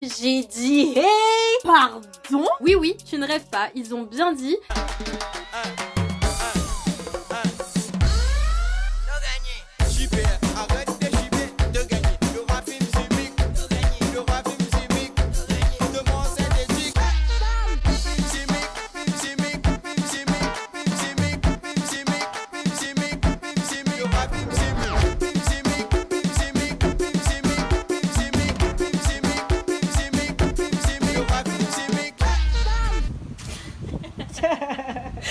J'ai dit hey! Pardon? Oui, oui, tu ne rêves pas, ils ont bien dit.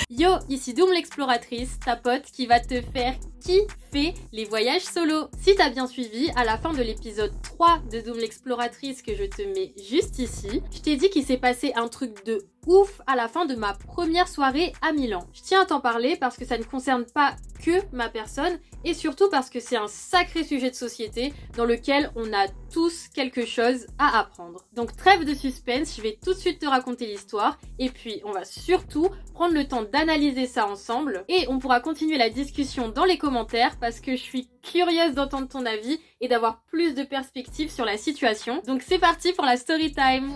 Yo, ici Doom l'exploratrice, ta pote qui va te faire kiffer les voyages solo. Si t'as bien suivi, à la fin de l'épisode 3 de Doom l'exploratrice que je te mets juste ici, je t'ai dit qu'il s'est passé un truc de ouf à la fin de ma première soirée à Milan. Je tiens à t'en parler parce que ça ne concerne pas que ma personne et surtout parce que c'est un sacré sujet de société dans lequel on a tous quelque chose à apprendre. Donc trêve de suspense, je vais tout de suite te raconter l'histoire et puis on va surtout prendre le temps d'analyser ça ensemble et on pourra continuer la discussion dans les commentaires parce que je suis curieuse d'entendre ton avis et d'avoir plus de perspectives sur la situation. Donc c'est parti pour la story time.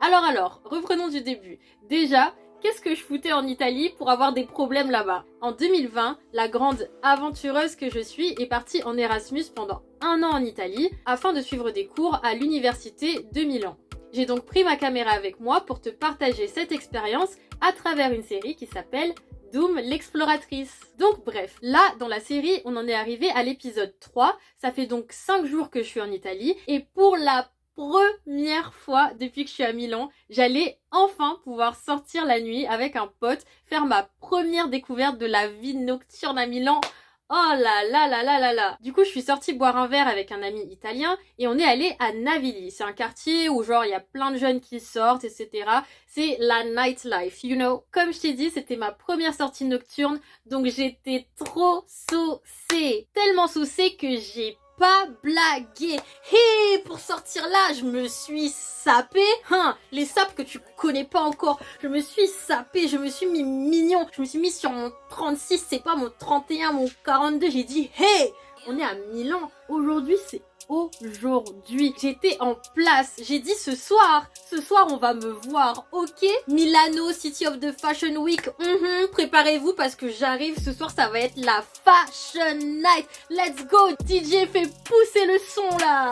Alors, reprenons du début. Déjà, qu'est-ce que je foutais en Italie pour avoir des problèmes là-bas? En 2020, la grande aventureuse que je suis est partie en Erasmus pendant 1 an en Italie afin de suivre des cours à l'université de Milan. J'ai donc pris ma caméra avec moi pour te partager cette expérience à travers une série qui s'appelle Doom l'exploratrice. Donc bref, là dans la série, on en est arrivé à l'épisode 3. Ça fait donc 5 jours que je suis en Italie et pour la première fois depuis que je suis à Milan, j'allais enfin pouvoir sortir la nuit avec un pote, faire ma première découverte de la vie nocturne à Milan. Oh là là là là là là. Du coup, je suis sortie boire un verre avec un ami italien et on est allé à Navili. C'est un quartier où genre il y a plein de jeunes qui sortent, etc. C'est la nightlife, you know. Comme je t'ai dit, c'était ma première sortie nocturne, donc j'étais trop saucée. Tellement saucée que j'ai pas blagué. Hé, pour sortir là, je me suis sapée. Les sapes que tu connais pas encore. Je me suis sapée, je me suis mis mignon. Je me suis mis sur mon 36, c'est pas mon 31, mon 42. J'ai dit, hé, on est à Milan. Aujourd'hui, c'est aujourd'hui. J'étais en place. J'ai dit ce soir on va me voir, ok? Milano, City of the Fashion Week. Préparez-vous parce que j'arrive. Ce soir, ça va être la Fashion Night. Let's go, DJ, fais pousser le son là.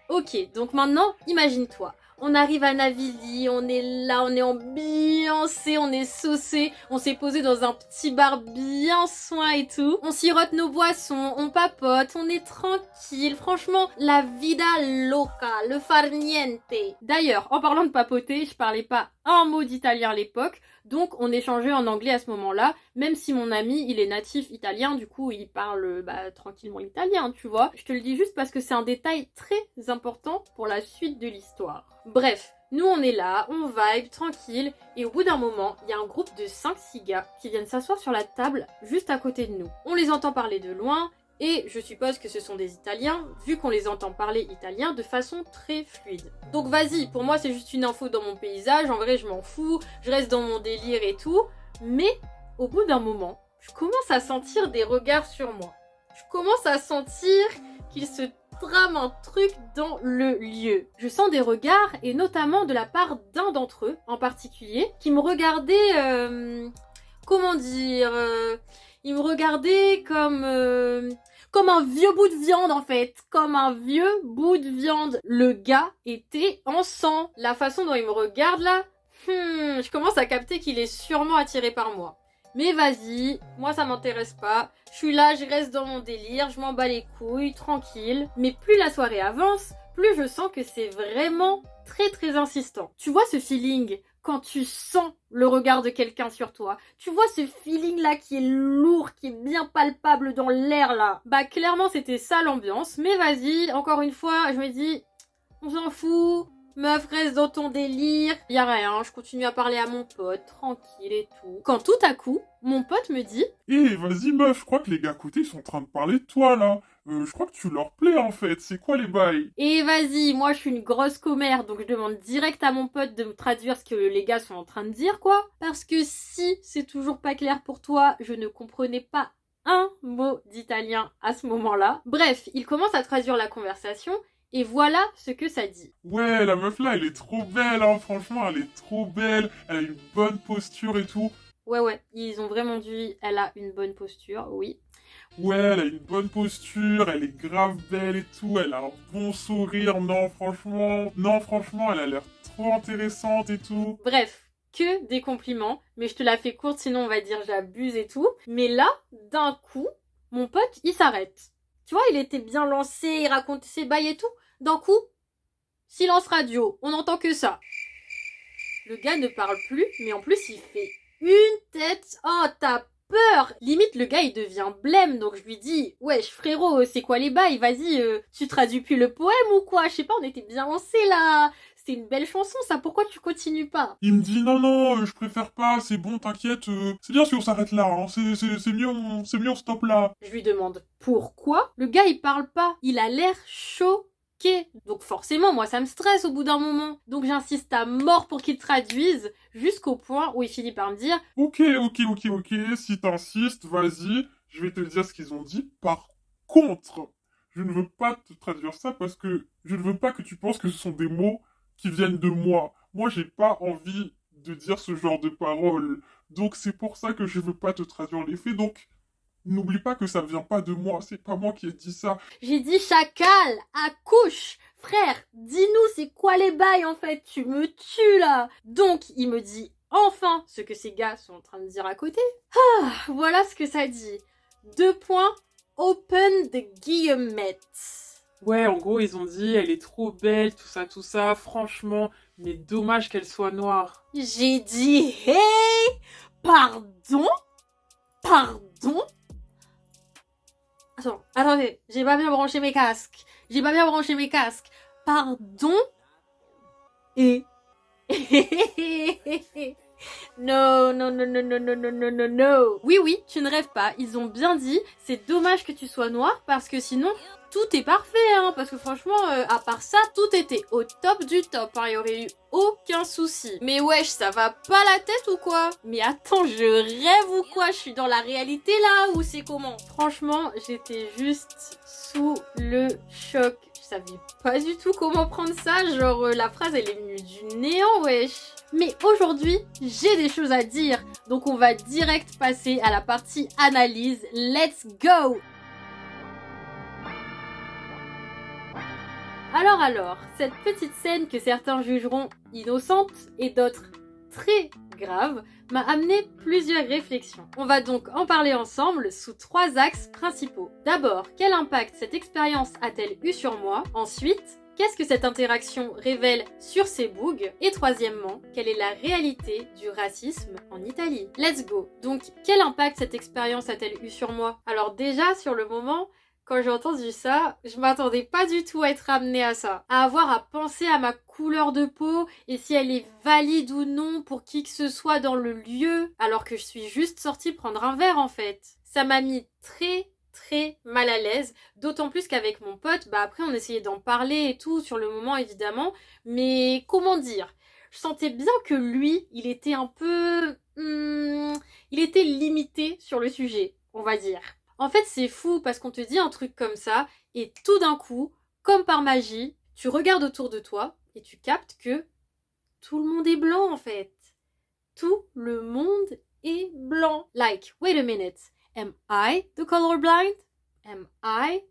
Ok, donc maintenant, imagine-toi. On arrive à Navili, on est là, on est ambiancé, on est saucé, on s'est posé dans un petit bar bien soin et tout. On sirote nos boissons, on papote, on est tranquille. Franchement, la vida loca, le far niente. D'ailleurs, en parlant de papoter, je parlais pas un mot d'italien à l'époque, donc on échangeait en anglais à ce moment-là, même si mon ami, il est natif italien, du coup il parle tranquillement italien, tu vois. Je te le dis juste parce que c'est un détail très important pour la suite de l'histoire. Bref, nous on est là, on vibe, tranquille, et au bout d'un moment, il y a un groupe de 5-6 gars qui viennent s'asseoir sur la table juste à côté de nous. On les entend parler de loin, et je suppose que ce sont des Italiens, vu qu'on les entend parler italien de façon très fluide. Donc vas-y, pour moi c'est juste une info dans mon paysage, en vrai je m'en fous, je reste dans mon délire et tout, mais au bout d'un moment, je commence à sentir des regards sur moi. Je commence à sentir qu'il se trame un truc dans le lieu. Je sens des regards, et notamment de la part d'un d'entre eux en particulier, qui me regardait, comment dire, il me regardait comme un vieux bout de viande en fait, comme un vieux bout de viande. Le gars était en sang. La façon dont il me regarde là, je commence à capter qu'il est sûrement attiré par moi. Mais vas-y, moi ça m'intéresse pas. Je suis là, je reste dans mon délire, je m'en bats les couilles, tranquille. Mais plus la soirée avance, plus je sens que c'est vraiment très très insistant. Tu vois ce feeling quand tu sens le regard de quelqu'un sur toi. Tu vois ce feeling là qui est lourd, qui est bien palpable dans l'air là. Bah clairement c'était ça l'ambiance, mais vas-y, encore une fois, je me dis, on s'en fout. Meuf, reste dans ton délire. Y'a rien, je continue à parler à mon pote, tranquille et tout. Quand tout à coup, mon pote me dit... Vas-y meuf, je crois que les gars à côté ils sont en train de parler de toi là. Je crois que tu leur plais en fait, c'est quoi les bails? Et vas-y, moi je suis une grosse commère, donc je demande direct à mon pote de me traduire ce que les gars sont en train de dire quoi. Parce que si c'est toujours pas clair pour toi, je ne comprenais pas un mot d'italien à ce moment-là. Bref, il commence à traduire la conversation et voilà ce que ça dit. Ouais, la meuf là, elle est trop belle, hein, franchement, elle est trop belle, elle a une bonne posture et tout. Ouais, ils ont vraiment dit elle a une bonne posture, oui. Ouais, elle a une bonne posture, elle est grave belle et tout, elle a un bon sourire, non, franchement, elle a l'air trop intéressante et tout. Bref, que des compliments, mais je te la fais courte, sinon on va dire j'abuse et tout. Mais là, d'un coup, mon pote, il s'arrête. Tu vois, il était bien lancé, il racontait ses bails et tout. D'un coup, silence radio, on n'entend que ça. Le gars ne parle plus, mais en plus il fait une tête. Oh, t'as peur. Limite, le gars, il devient blême, donc je lui dis, wesh frérot, c'est quoi les bails? Vas-y, tu traduis plus le poème ou quoi? Je sais pas, on était bien lancés là. C'était une belle chanson, ça, pourquoi tu continues pas? Il me dit non, je préfère pas, c'est bon, t'inquiète, c'est bien si on s'arrête là, hein, c'est mieux, on stoppe là. Je lui demande pourquoi. Le gars, il parle pas. Il a l'air choqué. Donc forcément, moi, ça me stresse au bout d'un moment. Donc j'insiste à mort pour qu'il traduise, jusqu'au point où il finit par me dire Ok, si t'insistes, vas-y, je vais te dire ce qu'ils ont dit. Par contre, je ne veux pas te traduire ça parce que je ne veux pas que tu penses que ce sont des mots qui viennent de moi. Moi, j'ai pas envie de dire ce genre de paroles. Donc c'est pour ça que je veux pas te traduire les faits. Donc n'oublie pas que ça vient pas de moi. C'est pas moi qui ai dit ça. J'ai dit chacal, accouche. Frère, dis-nous c'est quoi les bails en fait, tu me tues là. Donc il me dit enfin ce que ces gars sont en train de dire à côté. Ah, voilà ce que ça dit. 2 points, open the guillemets. Ouais, en gros, ils ont dit, elle est trop belle, tout ça, franchement, mais dommage qu'elle soit noire. J'ai dit hey, pardon. Attendez, j'ai pas bien branché mes casques. Pardon. Et non. Oui, tu ne rêves pas. Ils ont bien dit, c'est dommage que tu sois noir parce que sinon, tout est parfait, hein. Parce que franchement, à part ça, tout était au top du top, hein. Il y aurait eu aucun souci. Mais wesh, ça va pas la tête ou quoi? Mais attends, je rêve ou quoi? Je suis dans la réalité là ou c'est comment? Franchement, j'étais juste sous le choc. Je savais pas du tout comment prendre ça, genre la phrase elle est venue du néant, wesh. Mais aujourd'hui, j'ai des choses à dire, donc on va direct passer à la partie analyse. Let's go! Alors, cette petite scène que certains jugeront innocente et d'autres très grave m'a amené plusieurs réflexions. On va donc en parler ensemble sous 3 axes principaux. D'abord, quel impact cette expérience a-t-elle eu sur moi? Ensuite, qu'est-ce que cette interaction révèle sur ces bugs? Et troisièmement, quelle est la réalité du racisme en Italie? Let's go! Donc, quel impact cette expérience a-t-elle eu sur moi? Alors déjà, sur le moment, quand j'ai entendu ça, je m'attendais pas du tout à être amenée à ça. À avoir à penser à ma couleur de peau et si elle est valide ou non pour qui que ce soit dans le lieu, alors que je suis juste sortie prendre un verre en fait. Ça m'a mis très mal à l'aise, d'autant plus qu'avec mon pote, après on essayait d'en parler et tout sur le moment évidemment, mais comment dire? Je sentais bien que lui, il était un peu... il était limité sur le sujet, on va dire. En fait, c'est fou parce qu'on te dit un truc comme ça et tout d'un coup, comme par magie, tu regardes autour de toi et tu captes que tout le monde est blanc en fait. Tout le monde est blanc. Like, wait a minute. Am I the colorblind? Am I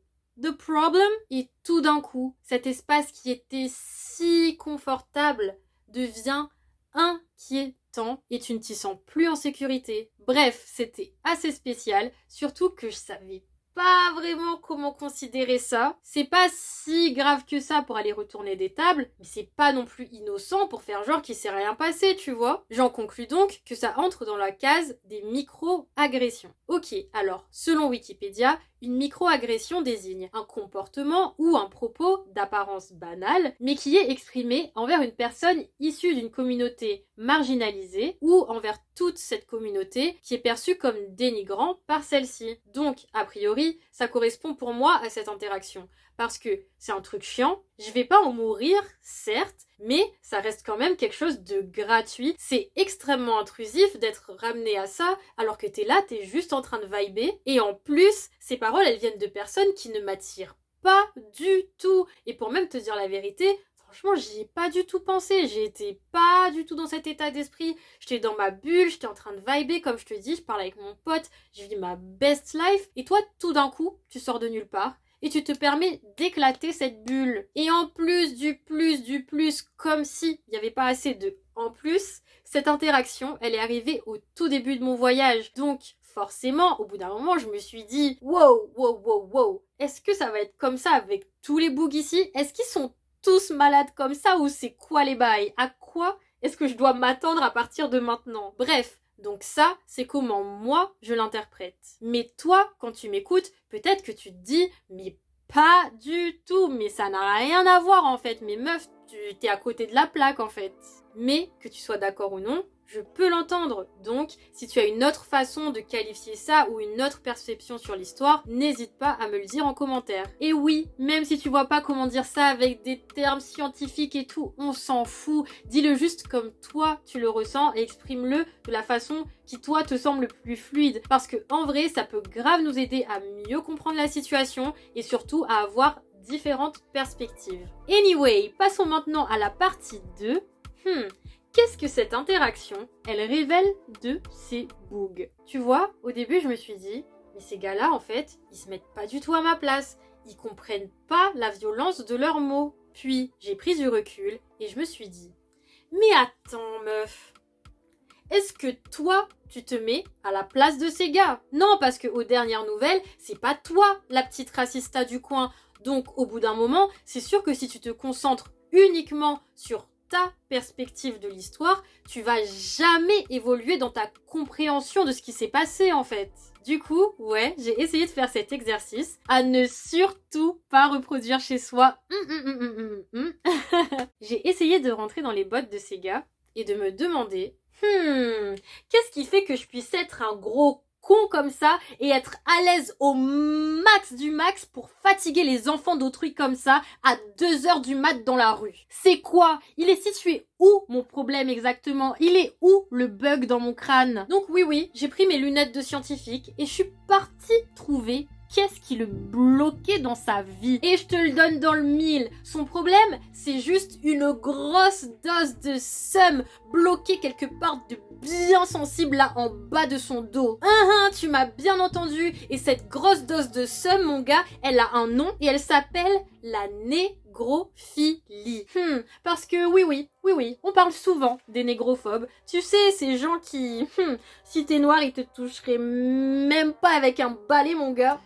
the problem? Et tout d'un coup, cet espace qui était si confortable devient inquiétant et tu ne t'y sens plus en sécurité. Bref, c'était assez spécial, surtout que je savais pas vraiment comment considérer ça. C'est pas si grave que ça pour aller retourner des tables, mais c'est pas non plus innocent pour faire genre qu'il s'est rien passé, tu vois. J'en conclus donc que ça entre dans la case des micro-agressions. Ok, alors, selon Wikipédia, une micro-agression désigne un comportement ou un propos d'apparence banale, mais qui est exprimé envers une personne issue d'une communauté marginalisée ou envers toute cette communauté qui est perçue comme dénigrant par celle-ci. Donc, a priori, ça correspond pour moi à cette interaction. Parce que c'est un truc chiant, je vais pas en mourir, certes, mais ça reste quand même quelque chose de gratuit. C'est extrêmement intrusif d'être ramené à ça, alors que t'es là, t'es juste en train de vibrer. Et en plus, ces paroles, elles viennent de personnes qui ne m'attirent pas du tout. Et pour même te dire la vérité, franchement, j'y ai pas du tout pensé. J'étais pas du tout dans cet état d'esprit. J'étais dans ma bulle, j'étais en train de vibrer, comme je te dis, je parle avec mon pote, je vis ma best life. Et toi, tout d'un coup, tu sors de nulle part. Et tu te permets d'éclater cette bulle. Et en plus, du plus, comme si il n'y avait pas assez de en plus, cette interaction, elle est arrivée au tout début de mon voyage. Donc, forcément, au bout d'un moment, je me suis dit, wow, est-ce que ça va être comme ça avec tous les bougs ici? Est-ce qu'ils sont tous malades comme ça ou c'est quoi les bails? À quoi est-ce que je dois m'attendre à partir de maintenant? Bref. Donc ça, c'est comment moi, je l'interprète. Mais toi, quand tu m'écoutes, peut-être que tu te dis, mais pas du tout, mais ça n'a rien à voir en fait. Mais meuf, tu t'es à côté de la plaque en fait. Mais que tu sois d'accord ou non, je peux l'entendre. Donc, si tu as une autre façon de qualifier ça ou une autre perception sur l'histoire, n'hésite pas à me le dire en commentaire. Et oui, même si tu vois pas comment dire ça avec des termes scientifiques et tout, on s'en fout. Dis-le juste comme toi tu le ressens et exprime-le de la façon qui toi te semble le plus fluide. Parce que en vrai, ça peut grave nous aider à mieux comprendre la situation et surtout à avoir différentes perspectives. Anyway, passons maintenant à la partie 2. Qu'est-ce que cette interaction, elle révèle de ces bugs? Tu vois, au début, je me suis dit, mais ces gars-là, en fait, ils se mettent pas du tout à ma place. Ils comprennent pas la violence de leurs mots. Puis, j'ai pris du recul et je me suis dit, mais attends, meuf, est-ce que toi, tu te mets à la place de ces gars? Non, parce que aux dernières nouvelles, c'est pas toi, la petite racista du coin. Donc, au bout d'un moment, c'est sûr que si tu te concentres uniquement sur ta perspective de l'histoire, tu vas jamais évoluer dans ta compréhension de ce qui s'est passé en fait. Du coup, ouais, j'ai essayé de faire cet exercice à ne surtout pas reproduire chez soi. J'ai essayé de rentrer dans les bottes de ces gars et de me demander, qu'est-ce qui fait que je puisse être un gros con comme ça et être à l'aise au max du max pour fatiguer les enfants d'autrui comme ça à 2h du mat dans la rue? C'est quoi? Il est situé où mon problème exactement? Il est où le bug dans mon crâne? Donc oui, j'ai pris mes lunettes de scientifique et je suis partie trouver qu'est-ce qui le bloquait dans sa vie. Et je te le donne dans le mille. Son problème, c'est juste une grosse dose de seum bloquée quelque part de bien sensible là en bas de son dos. Tu m'as bien entendu. Et cette grosse dose de seum, mon gars, elle a un nom et elle s'appelle la négrophilie. Parce que oui, on parle souvent des négrophobes. Tu sais, ces gens qui, si t'es noir, ils te toucheraient même pas avec un balai, mon gars.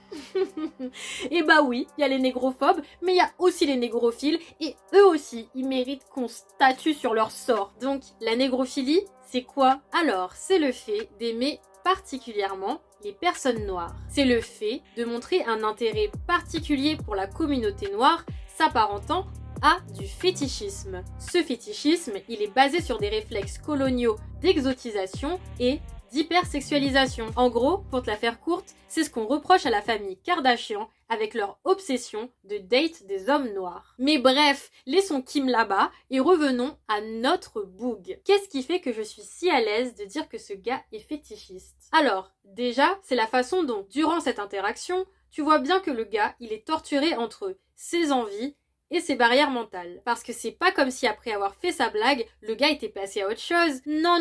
Et bah oui, il y a les négrophobes, mais il y a aussi les négrophiles, et eux aussi, ils méritent qu'on statue sur leur sort. Donc, la négrophilie, c'est quoi? Alors, c'est le fait d'aimer particulièrement les personnes noires. C'est le fait de montrer un intérêt particulier pour la communauté noire, s'apparentant à du fétichisme. Ce fétichisme, il est basé sur des réflexes coloniaux d'exotisation et d'hypersexualisation. En gros, pour te la faire courte, c'est ce qu'on reproche à la famille Kardashian avec leur obsession de date des hommes noirs. Mais bref, laissons Kim là-bas et revenons à notre boug. Qu'est-ce qui fait que je suis si à l'aise de dire que ce gars est fétichiste? Alors, déjà, c'est la façon dont, durant cette interaction, tu vois bien que le gars, il est torturé entre ses envies et ses barrières mentales. Parce que c'est pas comme si après avoir fait sa blague, le gars était passé à autre chose. Non,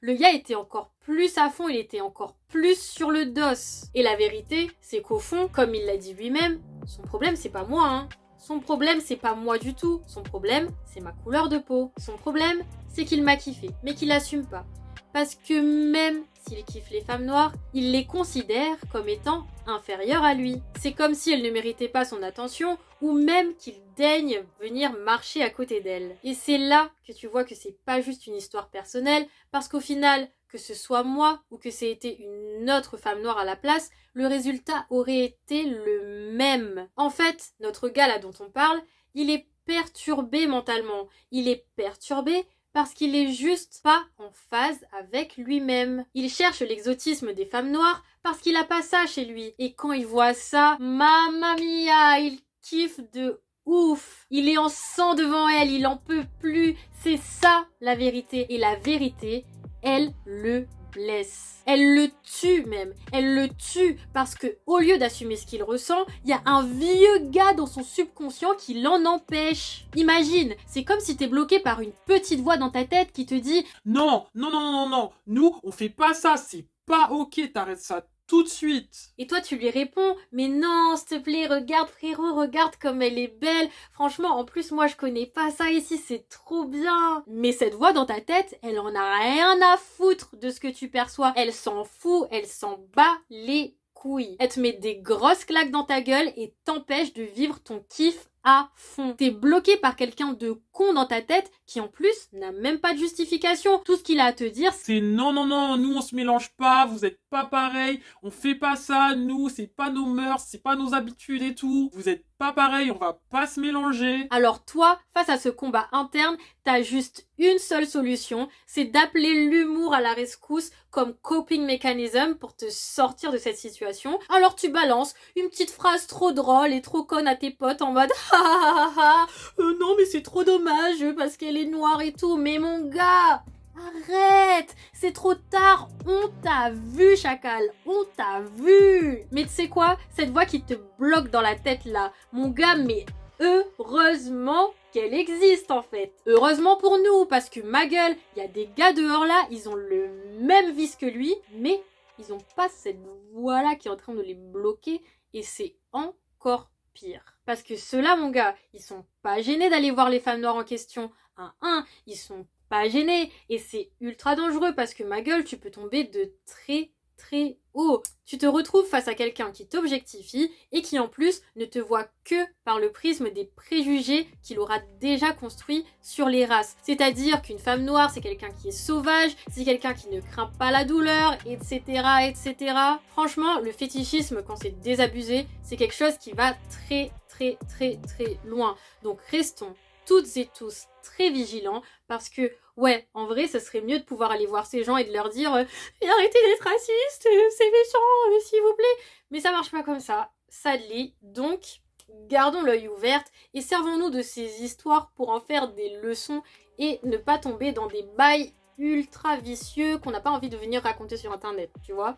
le gars était encore plus à fond, il était encore plus sur le dos. Et la vérité, c'est qu'au fond, comme il l'a dit lui-même, son problème c'est pas moi, hein. Son problème c'est pas moi du tout. Son problème, c'est ma couleur de peau. Son problème, c'est qu'il m'a kiffé, mais qu'il assume pas. Parce que même s'il kiffe les femmes noires, il les considère comme étant inférieures à lui. C'est comme si elles ne méritaient pas son attention ou même qu'il daigne venir marcher à côté d'elles. Et c'est là que tu vois que c'est pas juste une histoire personnelle, parce qu'au final, que ce soit moi ou que c'est été une autre femme noire à la place, le résultat aurait été le même. En fait, notre gars là dont on parle, il est perturbé mentalement. Il est perturbé parce qu'il est juste pas en phase avec lui-même. Il cherche l'exotisme des femmes noires parce qu'il a pas ça chez lui. Et quand il voit ça, mamma mia, il kiffe de ouf. Il est en sang devant elle, il en peut plus. C'est ça la vérité. Et la vérité, elle le blesse. Elle le tue même. Elle le tue parce que au lieu d'assumer ce qu'il ressent, il y a un vieux gars dans son subconscient qui l'en empêche. Imagine, c'est comme si t'es bloqué par une petite voix dans ta tête qui te dit Non, non, non, non, non, non. Nous, on fait pas ça. C'est pas ok. T'arrêtes ça tout de suite. et toi tu lui réponds mais non s'il te plaît regarde frérot, regarde comme elle est belle, franchement en plus moi je connais pas ça ici, c'est trop bien. Mais cette voix dans ta tête, elle en a rien à foutre de ce que tu perçois, elle s'en fout, elle s'en bat les couilles. Elle te met des grosses claques dans ta gueule et t'empêche de vivre ton kiff à fond. T'es bloqué par quelqu'un de con dans ta tête qui en plus n'a même pas de justification. Tout ce qu'il a à te dire, C'est non, non, non, nous on se mélange pas, vous êtes pas pareil, on fait pas ça, nous c'est pas nos mœurs, c'est pas nos habitudes et tout, vous êtes pas pareil, on va pas se mélanger. alors toi, face à ce combat interne, t'as juste une seule solution, c'est d'appeler l'humour à la rescousse comme coping mechanism pour te sortir de cette situation. Alors tu balances une petite phrase trop drôle et trop conne à tes potes en mode non mais c'est trop dommage parce qu'elle est noire et tout, mais mon gars, arrête, c'est trop tard, on t'a vu chacal, on t'a vu. Mais tu sais quoi, cette voix qui te bloque dans la tête là, mon gars, mais heureusement qu'elle existe en fait. Heureusement pour nous, parce que ma gueule, il y a des gars dehors là, ils ont le même vice que lui, mais ils ont pas cette voix là qui est en train de les bloquer et c'est encore pire. Parce que ceux-là, mon gars, ils sont pas gênés d'aller voir les femmes noires en question. Ils sont pas gênés. Et c'est ultra dangereux parce que ma gueule, tu peux tomber de très très haut. Tu te retrouves face à quelqu'un qui t'objectifie et qui en plus ne te voit que par le prisme des préjugés qu'il aura déjà construits sur les races. C'est-à-dire qu'une femme noire, c'est quelqu'un qui est sauvage, c'est quelqu'un qui ne craint pas la douleur, etc., etc. Franchement, le fétichisme, quand c'est désabusé, c'est quelque chose qui va très très très très loin. Donc restons toutes et tous très vigilants parce que ouais, en vrai, ça serait mieux de pouvoir aller voir ces gens et de leur dire arrêtez d'être raciste, c'est méchant, s'il vous plaît. Mais ça marche pas comme ça, sadly. Donc, gardons l'œil ouvert et servons-nous de ces histoires pour en faire des leçons et ne pas tomber dans des bails ultra vicieux qu'on n'a pas envie de venir raconter sur internet, tu vois.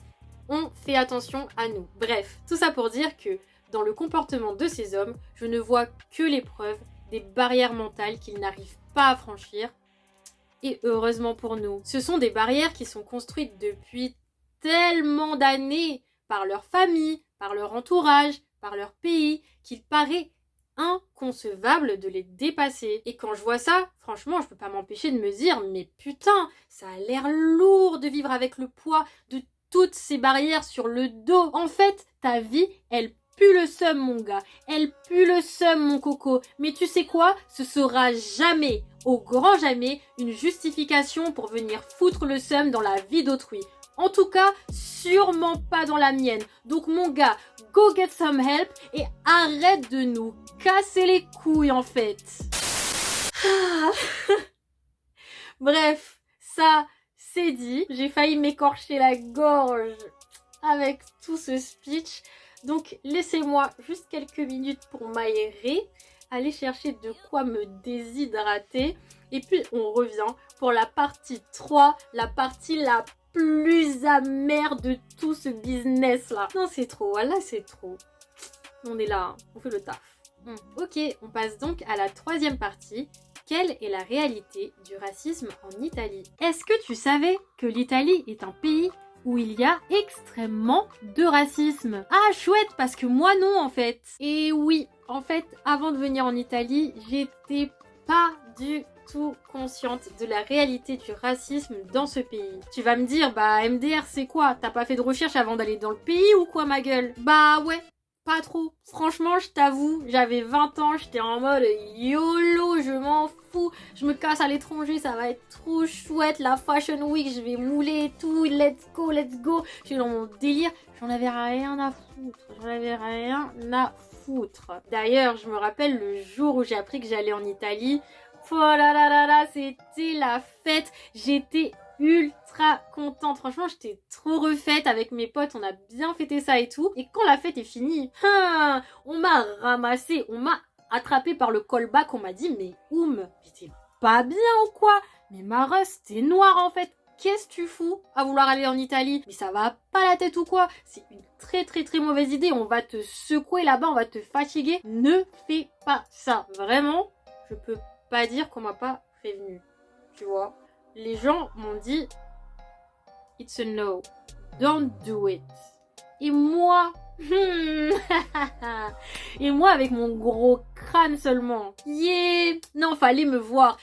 On fait attention à nous. Bref, tout ça pour dire que dans le comportement de ces hommes, je ne vois que les preuves des barrières mentales qu'ils n'arrivent pas à franchir. Et heureusement pour nous. Ce sont des barrières qui sont construites depuis tellement d'années par leur famille, par leur entourage, par leur pays, qu'il paraît inconcevable de les dépasser. Et quand je vois ça, franchement, je peux pas m'empêcher de me dire, mais putain, ça a l'air lourd de vivre avec le poids de toutes ces barrières sur le dos. En fait, ta vie, elle pue le seum, mon gars. Elle pue le seum, mon coco. Mais tu sais quoi? Ce sera jamais, au grand jamais, une justification pour venir foutre le seum dans la vie d'autrui. En tout cas, sûrement pas dans la mienne. Donc mon gars, go get some help et arrête de nous casser les couilles en fait. Bref, ça, c'est dit. J'ai failli m'écorcher la gorge avec tout ce speech. Donc laissez-moi juste quelques minutes pour m'aérer, aller chercher de quoi me déshydrater et puis on revient pour la partie 3, la partie la plus amère de tout ce business là. Non c'est trop, là c'est trop. On est là, hein, on fait le taf. Ok, on passe donc à la troisième partie. Quelle est la réalité du racisme en Italie? Est-ce que tu savais que l'Italie est un pays où il y a extrêmement de racisme? Ah chouette, parce que moi non en fait. Et oui, en fait, avant de venir en Italie, j'étais pas du tout consciente de la réalité du racisme dans ce pays. Tu vas me dire, bah MDR c'est quoi? T'as pas fait de recherche avant d'aller dans le pays ou quoi ma gueule? Bah ouais. Pas trop. Franchement, je t'avoue, j'avais 20 ans, j'étais en mode YOLO, je m'en fous. Je me casse à l'étranger, ça va être trop chouette. La Fashion Week, je vais mouler et tout. Let's go, let's go. J'étais dans mon délire. J'en avais rien à foutre. D'ailleurs, je me rappelle le jour où j'ai appris que j'allais en Italie. Oh là là là là, c'était la fête. J'étais ultra contente. Franchement, j'étais trop refaite avec mes potes. On a bien fêté ça et tout. Et quand la fête est finie, on m'a ramassé, on m'a attrapé par le callback. On m'a dit, mais mais t'es pas bien ou quoi? Mais Mareuse, t'es noire en fait. Qu'est-ce que tu fous à vouloir aller en Italie? Mais ça va pas la tête ou quoi? C'est une très très très mauvaise idée. On va te secouer là-bas, on va te fatiguer. Ne fais pas ça. Vraiment, je peux pas dire qu'on m'a pas prévenu. Tu vois? Les gens m'ont dit it's a no. Don't do it. Et moi, et moi avec mon gros crâne seulement. Non, fallait me voir.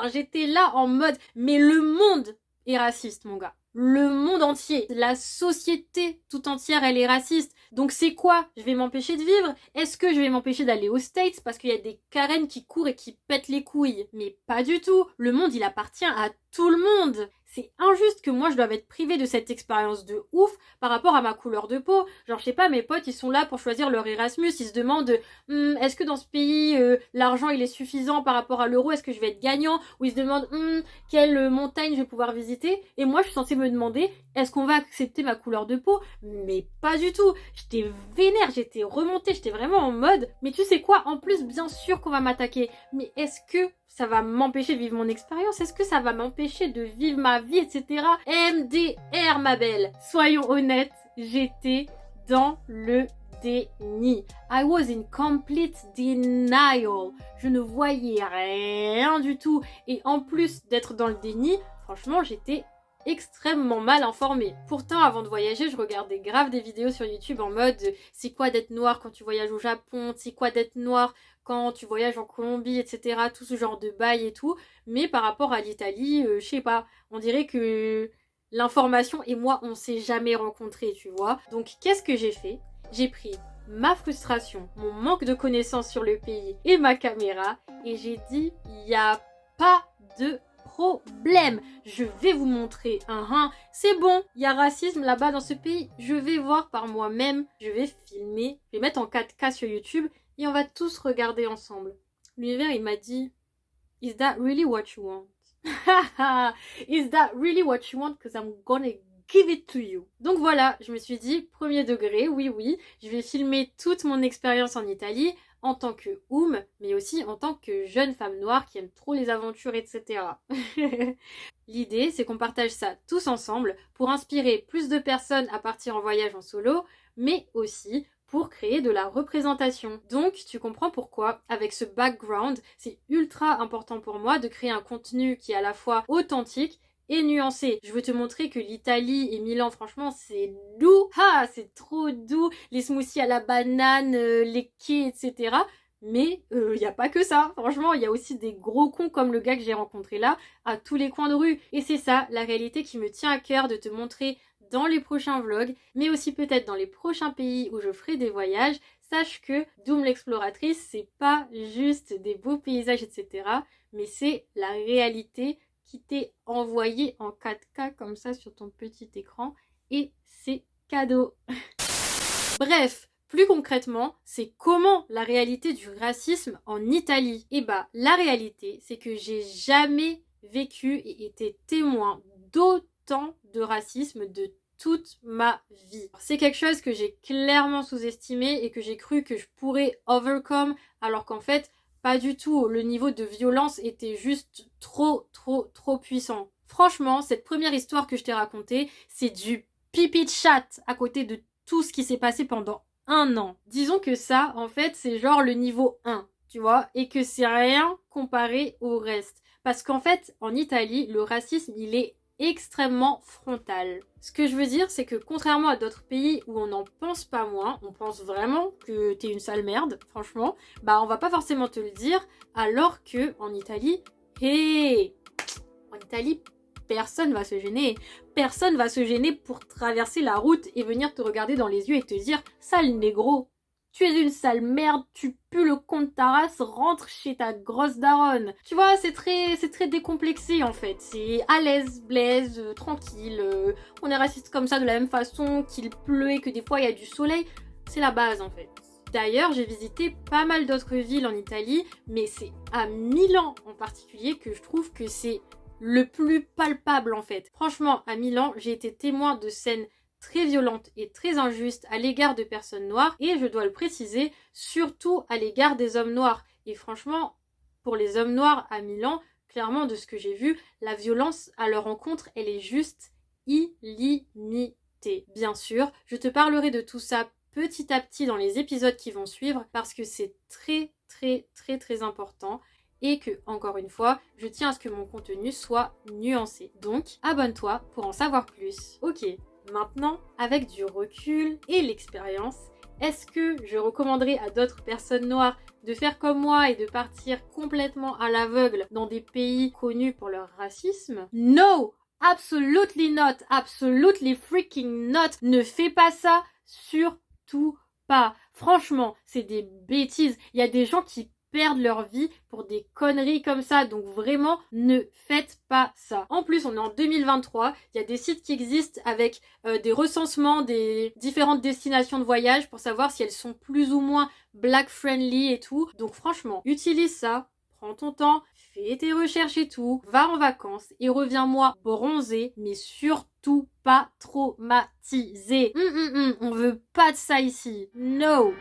J'étais là en mode, mais le monde est raciste, mon gars. Le monde entier, la société tout entière, elle est raciste. Donc c'est quoi? Je vais m'empêcher de vivre? Est-ce que je vais m'empêcher d'aller aux States parce qu'il y a des Karen qui courent et qui pètent les couilles? Mais pas du tout. Le monde, il appartient à tout le monde. C'est injuste que moi je doive être privée de cette expérience de ouf par rapport à ma couleur de peau. Genre je sais pas, mes potes ils sont là pour choisir leur Erasmus, ils se demandent est-ce que dans ce pays l'argent il est suffisant par rapport à l'euro, est-ce que je vais être gagnant? Ou ils se demandent quelle montagne je vais pouvoir visiter. Et moi je suis censée me demander est-ce qu'on va accepter ma couleur de peau? Mais pas du tout. J'étais vénère, j'étais remontée, j'étais vraiment en mode mais tu sais quoi, en plus bien sûr qu'on va m'attaquer. Mais est-ce que ça va m'empêcher de vivre mon expérience? Est-ce que ça va m'empêcher de vivre ma vie, etc. MDR, ma belle. Soyons honnêtes, j'étais dans le déni. I was in complete denial. Je ne voyais rien du tout. Et en plus d'être dans le déni, franchement, j'étais extrêmement mal informée. Pourtant, avant de voyager, je regardais grave des vidéos sur YouTube en mode c'est quoi d'être noir quand tu voyages au Japon, c'est quoi d'être noir quand tu voyages en Colombie, etc. Tout ce genre de bail et tout. Mais par rapport à l'Italie, je sais pas, on dirait que l'information et moi, on s'est jamais rencontrés, tu vois. Donc, qu'est-ce que j'ai fait? J'ai pris ma frustration, mon manque de connaissances sur le pays et ma caméra et j'ai dit, il n'y a pas de problème. Je vais vous montrer c'est bon, il y a racisme là-bas dans ce pays. Je vais voir par moi-même, je vais filmer, je vais mettre en 4K sur YouTube et on va tous regarder ensemble. L'univers, il m'a dit, is that really what you want? Is that really what you want? Because I'm gonna give it to you. Donc voilà, je me suis dit, premier degré, oui, je vais filmer toute mon expérience en Italie en tant que mais aussi en tant que jeune femme noire qui aime trop les aventures, etc. L'idée, c'est qu'on partage ça tous ensemble pour inspirer plus de personnes à partir en voyage en solo, mais aussi pour créer de la représentation. Donc, tu comprends pourquoi, avec ce background, c'est ultra important pour moi de créer un contenu qui est à la fois authentique et nuancé. Je veux te montrer que l'Italie et Milan, franchement, c'est doux. C'est trop doux. Les smoothies à la banane, les quais, etc. Mais il n'y a pas que ça. Franchement, il y a aussi des gros cons comme le gars que j'ai rencontré là, à tous les coins de rue. Et c'est ça, la réalité qui me tient à cœur de te montrer dans les prochains vlogs, mais aussi peut-être dans les prochains pays où je ferai des voyages. Sache que Doom l'exploratrice, c'est pas juste des beaux paysages, etc. Mais c'est la réalité qui t'est envoyée en 4K comme ça sur ton petit écran. Et c'est cadeau. Bref, plus concrètement, c'est comment la réalité du racisme en Italie. Et la réalité, c'est que j'ai jamais vécu et été témoin d'autant de racisme de toute ma vie. C'est quelque chose que j'ai clairement sous-estimé et que j'ai cru que je pourrais overcome, alors qu'en fait, pas du tout. Le niveau de violence était juste trop puissant. Franchement, cette première histoire que je t'ai racontée, c'est du pipi de chatte à côté de tout ce qui s'est passé pendant 1 an. Disons que ça, en fait, c'est genre le niveau 1, tu vois, et que c'est rien comparé au reste. Parce qu'en fait, en Italie, le racisme, il est extrêmement frontal. Ce que je veux dire, c'est que contrairement à d'autres pays où on n'en pense pas moins, on pense vraiment que t'es une sale merde, franchement, on va pas forcément te le dire, alors que en Italie, en Italie, personne va se gêner. Personne va se gêner pour traverser la route et venir te regarder dans les yeux et te dire « Sale négro, tu es une sale merde, tu pues le con de ta race, rentre chez ta grosse daronne. » Tu vois, c'est très décomplexé en fait. C'est à l'aise, blaise, tranquille. On est raciste comme ça de la même façon qu'il pleut et que des fois il y a du soleil. C'est la base en fait. D'ailleurs, j'ai visité pas mal d'autres villes en Italie, mais c'est à Milan en particulier que je trouve que c'est le plus palpable en fait. Franchement, à Milan, j'ai été témoin de scènes très violentes et très injustes à l'égard de personnes noires, et je dois le préciser, surtout à l'égard des hommes noirs. Et franchement, pour les hommes noirs à Milan, clairement de ce que j'ai vu, la violence à leur encontre, elle est juste illimitée. Bien sûr, je te parlerai de tout ça petit à petit dans les épisodes qui vont suivre parce que c'est très important et que, encore une fois, je tiens à ce que mon contenu soit nuancé. Donc, abonne-toi pour en savoir plus. Ok, maintenant, avec du recul et l'expérience, est-ce que je recommanderais à d'autres personnes noires de faire comme moi et de partir complètement à l'aveugle dans des pays connus pour leur racisme? No! Absolutely not! Absolutely freaking not! Ne fais pas ça, surtout pas. Franchement, c'est des bêtises. Il y a des gens qui perdent leur vie pour des conneries comme ça, donc vraiment ne faites pas ça. En plus, on est en 2023, il y a des sites qui existent avec des recensements des différentes destinations de voyage pour savoir si elles sont plus ou moins black friendly et tout. Donc franchement, utilise ça, prends ton temps, fais tes recherches et tout, va en vacances et reviens-moi bronzé, mais surtout pas traumatisé. On veut pas de ça ici. No!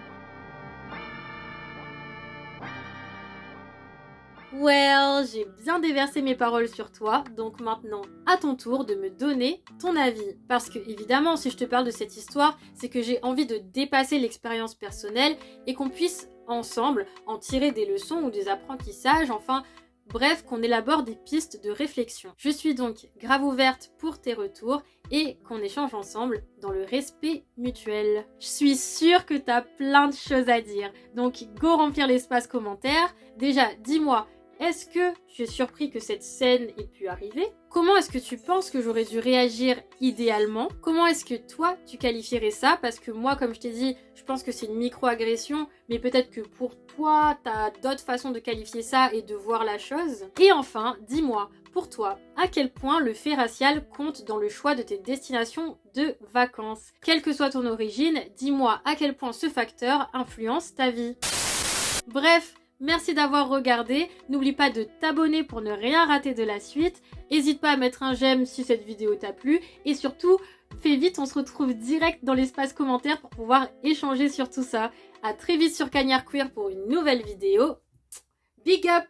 Well, j'ai bien déversé mes paroles sur toi, donc maintenant, à ton tour de me donner ton avis. Parce que, évidemment, si je te parle de cette histoire, c'est que j'ai envie de dépasser l'expérience personnelle et qu'on puisse, ensemble, en tirer des leçons ou des apprentissages, enfin, bref, qu'on élabore des pistes de réflexion. Je suis donc grave ouverte pour tes retours et qu'on échange ensemble dans le respect mutuel. Je suis sûre que t'as plein de choses à dire, donc go remplir l'espace commentaire. Déjà, dis-moi, est-ce que tu es surpris que cette scène ait pu arriver? Comment est-ce que tu penses que j'aurais dû réagir idéalement? Comment est-ce que toi, tu qualifierais ça? Parce que moi, comme je t'ai dit, je pense que c'est une micro-agression, mais peut-être que pour toi, t'as d'autres façons de qualifier ça et de voir la chose. Et enfin, dis-moi, pour toi, à quel point le fait racial compte dans le choix de tes destinations de vacances? Quelle que soit ton origine, dis-moi à quel point ce facteur influence ta vie. Bref, merci d'avoir regardé, n'oublie pas de t'abonner pour ne rien rater de la suite, n'hésite pas à mettre un j'aime si cette vidéo t'a plu, et surtout, fais vite, on se retrouve direct dans l'espace commentaire pour pouvoir échanger sur tout ça. À très vite sur Cagnard Queer pour une nouvelle vidéo. Big up!